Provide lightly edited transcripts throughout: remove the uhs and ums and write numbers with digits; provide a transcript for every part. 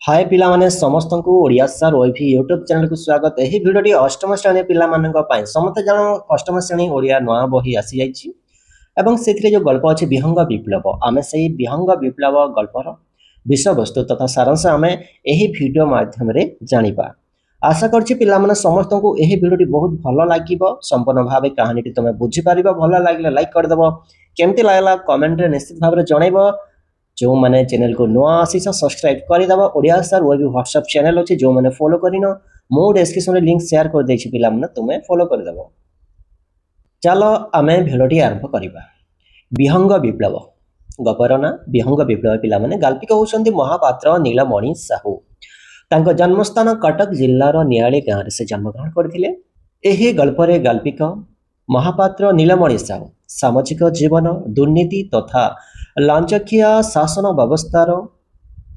हाय पिला माने समस्त को ओडिया सर ओएफी यूट्यूब चैनल को स्वागत। यही भिडियोटी अष्टम श्रेणी पिला मानक पई समस्त जन अष्टम श्रेणी ओडिया नया बही आसी जाइछि एवं सेथिरे जो गल्प अछि विहंग विप्लव आमे सेही विहंग विप्लव गल्पर विषय वस्तु तथा सारांश आमे एही भिडियो माध्यम रे जानिबा। आशा करछि पिला माने समस्त को एही भिडियोटी बहुत भलो लागिबो। संपूर्ण भाबे कहानीटी तमे बुझि पारिबो। भलो लागिले लाइक कर देबो। केमति लागला कमेंट रे निश्चित भाबे जणाइबो। जो मैंने चैनल को नुआ आसी सब्सक्राइब करदेव। ओडिया सर वो भी व्हाट्सएप चैनल अच्छे जो मैंने फॉलो करन मो डिस्क्रिप्शन लिंक शेयर कर देछि पिला माने तुमे फॉलो करदेव। चलो आमे भिडियोटी आरंभ करिबा। विहंग विप्लव गपर ना विहंग विप्लव पिला माने गाल्पिक होउछन्ती महापात्र नीलमणि साहू। तांको जन्मस्थान कटक जिल्लार नियाली गाँव रे से जन्मग्रहण करथिले। एही गल्परे गाल्पिक महापात्र नीलमणि साहू सामाजिक जीवन दुर्नीति तथा लांचखिया शासन व्यवस्थार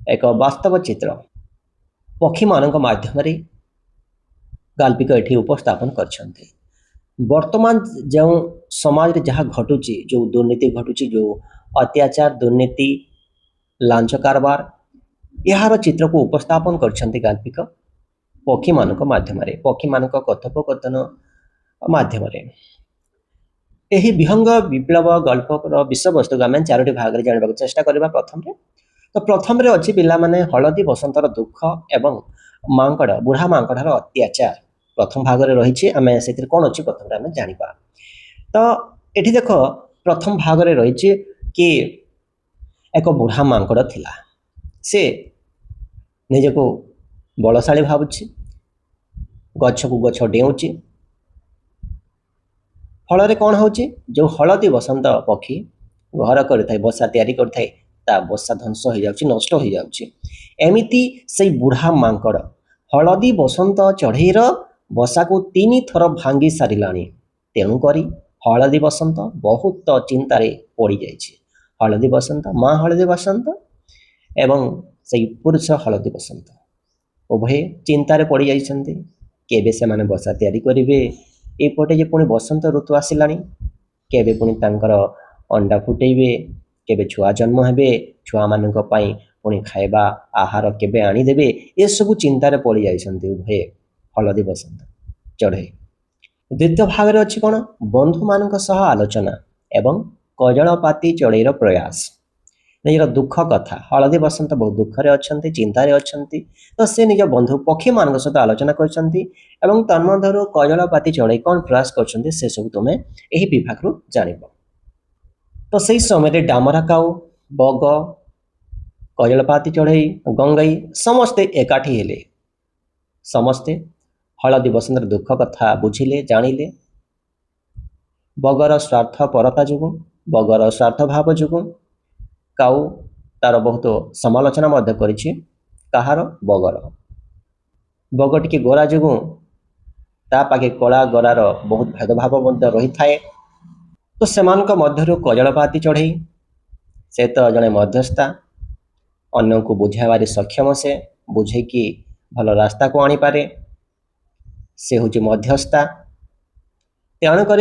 एक वास्तव चित्र पक्षी मानक माध्यम गाल्पिक एठी उपस्थापन करछन्ते। वर्तमान जो समाज रे जहाँ घटुची जो दुर्नीति घटुची जो अत्याचार दुर्नीति लांच कारबार यार चित्र को उपस्थापन करछन्ते गाल्पिक पक्षी मानक माध्यम पक्षी मानक कथोपकथन माध्यम एही विहंग विप्लव गल्पर विषय वस्तु आम चारोटी भाग में जानवा चेष्टा करवा। प्रथम अच्छी पिला माने हलदी बसंतर दुख एवं मांकड़ बुढ़ा मांकड़ार अत्याचार प्रथम भाग में रही आम से कौन अच्छी प्रथम आम जाना। तो ये देख प्रथम भाग में रही कि एक बुढ़ा मांकड़ थिला से निजको बलशाली भावुची गछ को गछ डेउची फल कौन हो जो हलदी बसंत पक्षी घर कर बसा तैयारी करता बसा ध्वंस हो जाउची नष्ट हो जाउची। एमिति से बुढ़ा मांकड़ हलदी बसंत चढ़ईर बसा को 3 थर भांगी सारिलानी। तेणुक हलदी बसंत बहुत चिंतार पड़ जाइए। हलदी बसंत माँ हलदी बसंत एवं से पुरुष हलदी बसंत उभय चिंतार पड़ जाइछन्ति। केबे से माने बसा तैयारी करिवे एपटे जे पुणी बसंत ऋतु आसिलानी केबे पुणी तांकर अंडा फुटेबे केबे छुआ जन्म हेबे छुआ मानक पई पुणी खाइबा आहार केबे आनीदेबे ए सब चिंतार पड़ जाइछन्ति उभय हलदी बसंत चढ़ई। द्वितीय भाग में अच्छी कौन बंधु मानक सह आलोचना एवं कजलपाती चढ़ईर प्रयास निजर दुख कथा हलदी बसंत बहुत दुखरे अच्छे चिंतार अच्छे तो से निज बंधु पक्षी मान सहित आलोचना कर तन्मध्य कजलपाती चढ़ई कौन प्रयास कर सब तुम यही विभाग रु जान। तो से समय डामरा काऊ बग कजलपाती चढ़ई गंगई समस्ते एकाठी हेले समस्ते हलदी बसंतर दुख कथा बुझिले जानिले। बगर स्वार्थपरता जो बगर स्वार्थ भाव जो काऊ तार बहुत समालोचना कहार बगर बग टी गोरा जो ता पाखे कला गोरार बहुत भेदभाव रही थाए। तो सेमानक मध्यरु कजलपाती चढ़ई से तो जड़े मध्यस्था अन्य को बुझाइबार सक्षम से बुझे कि भल रास्ता को आनीपारे से हूँ मध्यस्था। तेणुक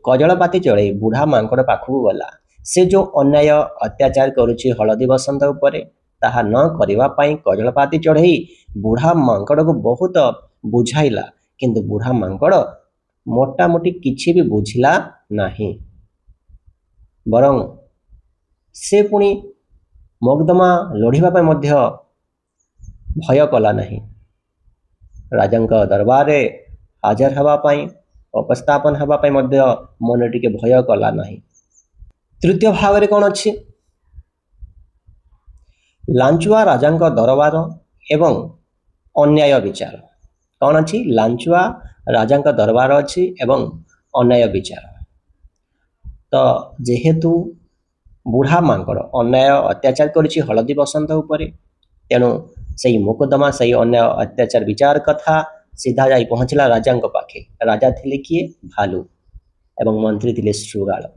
कजलपाती चढ़ई बुढ़ा मांकड़ पाखक गला से जो अन्याय अत्याचार करुच्ची हलदी बसंत उपरे ताहा न करिबा पई कजलपाती चढ़ई बुढ़ा मांकड़ को बहुत बुझाइला किंतु बुढ़ा मांकड़ मोटामोटी किछि भी बुझिला नाही बरं से पुणी मकदमा लढ़िबा पई मध्य भय कला नाही। राजांक दरबार हाजर हवा पई उपस्थापन हवा पई मध्य मन टिके भय कला नाही। तृतीय भाग में कौन अच्छी लांचुआ राजांक दरबार एवं अन्याय विचार कौन अच्छी लांचुआ राजांक दरबार अच्छी एवं अन्याय विचार। तो जेहेतु बुढ़ा मांकड़ अन्याय अत्याचार करिछि हलदी बसंत उपरे तेणु से मोकदमा से अन्याय अत्याचार विचार कथा सीधा जाई पहुँचला राजांक पाखे। राजा थिले किए भालू एवं मंत्री थिले श्रुगाल।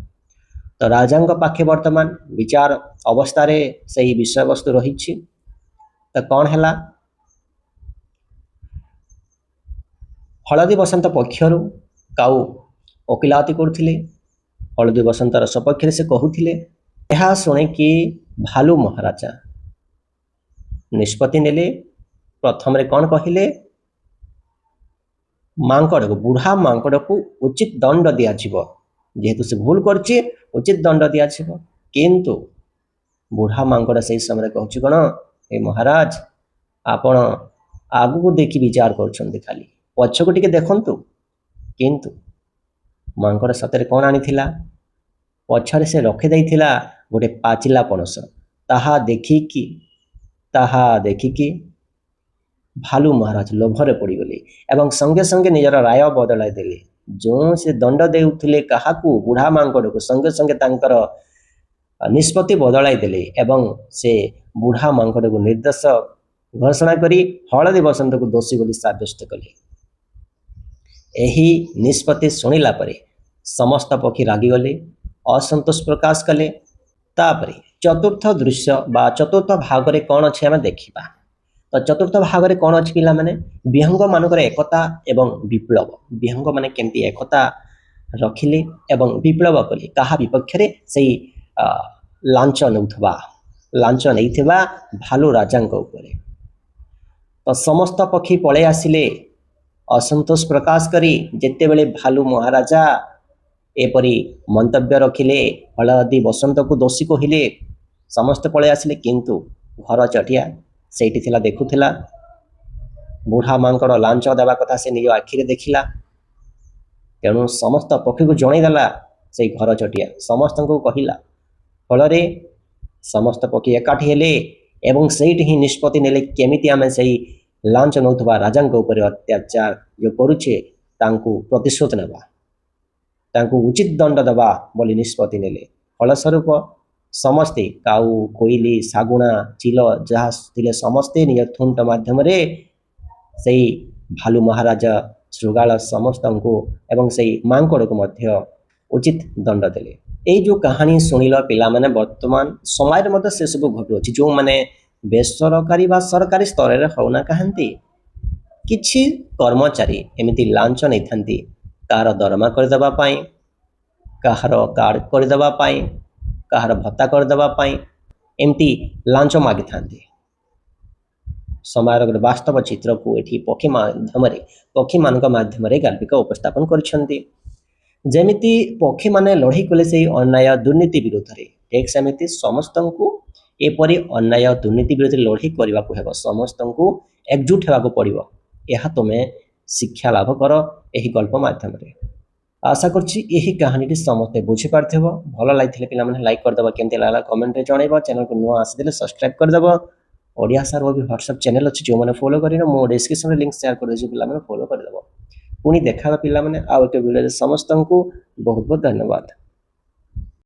तो राजांक पाखे वर्तमान विचार अवस्था रे सही विषय वस्तु रही। तो कौन है हलदी बसंत पक्षर काऊ वकिलाती करथिले हलदी बसंतर सपक्ष से कहूथिले। यह शुणे कि भालू महाराजा निष्पत्ति नेले प्रथम कौन कहले मांकड़ को बुढ़ा मांकड़ को उचित दंड दिया जेहेतु से भूल कर उचित दंड दिया किंतु बुढ़ा मांकड़ से समय कहूँ कौन ए महाराज आपण आगु को देखी विचार कर खाली पछ को टिके देखंतु किंतु मांकड़ सतरे कौन आनी पछरे से रखी देइथिला गोटे पाचिला पणस ताहा देखिकी भालू महाराज लोभरे पड़गले एवं संगे संगे निजर राय बदलाई देले जो से दंड देउथिले काहाकू बुढ़ा मांकड़ को संगे संगे तांकर निष्पत्ति बदलाई देले एवं से बुढ़ा मांकड़ को निर्देश घोषणा करी हलदी बसंत को दोषी बोली साब्यस्त कले। एही निष्पत्ति सुनिला परे समस्त पक्षी रागिगले असंतोष प्रकाश कले। तापरे चतुर्थ दृश्य बा चतुर्थ भाग रे कौन अच्छे आम देखा तो चतुर्थ भाग रे कौन अच्छी पिला माने विहंग मानकर एकता एवं विप्लव विहंग माने केमती एकता रखिले एवं विप्लव कले कहा विपक्ष रे सेही लांच नैथिबा भालू राजा उपरे तो समस्त पक्षी पळे आसिले असंतोष प्रकाश करी जेते बेले भालू महाराजा एपरी मंतव्य रखिले हलदी बसंत को दोषी कहले समस्त पळे आसिले किंतु घर चटिया सेठी थिला देखुथिला बुढ़ा मांकड़ लांच देवा कथा से निज आखिरे देखिला तेणु समस्त पक्षी को जनईदेला से घर चटिया समस्त को कहला फल समस्त पक्षी एकाठी हेले एवं सेठी ही निष्पत्ति नेले केमिति आमे सेही लांच नौथबा राजा ऊपर अत्याचार जो करुछे तांकु प्रतिशोध नेबा तांकु उचित दंड दबा बोली निष्पत्ति नेले फलस्वरूप समस्ते काऊ कोइली सागुणा चिल जहाँ थिले समस्ते निज थुंट माध्यम से भालू महाराज श्रृगाल समस्त को एवं से मांकड़ को मध्य उचित दंड देले। यही जो कहानी शुणिल पिला माने वर्तमान समय मध्य से सब घटुअछि जो माने बेसरकारी बा सरकारी स्तर रे होना कहंती किछि कर्मचारी एमिति लांच नै थांती कार दरमा कर देबा पाई काहार कार्ड कर देबा पाई काहार भत्ता कर देबा पाई एमती लांच मागी थांती समय वास्तव चित्र को एठी पक्षी माध्यम गाल्पिका उपस्थापन करछंती जेमिति पक्षी माने लड़ाई कले से अन्याय दुर्नीति विरोध में ठीक सेमिति समस्त को एपरी अन्याय दुर्नीति विरोध लड़ाई करने को हेबो समस्त को एकजुट होगा पड़ो यह तुम्हें शिक्षा लाभ कर यही गल्प माध्यम आशा करछि यही कहानी समस्ते बुझीपार्थ्यव भल लगी पे लाइक करदेव केमती लगा कमेंट रे जनइब चैनल को नुआ आसीदे सब्सक्राइब करदेव ओडिया सार भी व्हाट्सएप चैनल अच्छी जो मैंने फॉलो करें मो डिस्क्रिप्शन लिंक शेयर कर पे फॉलो करदेव पुणी देखा पे आउ एक वीडियो समस्त को बहुत बहुत धन्यवाद।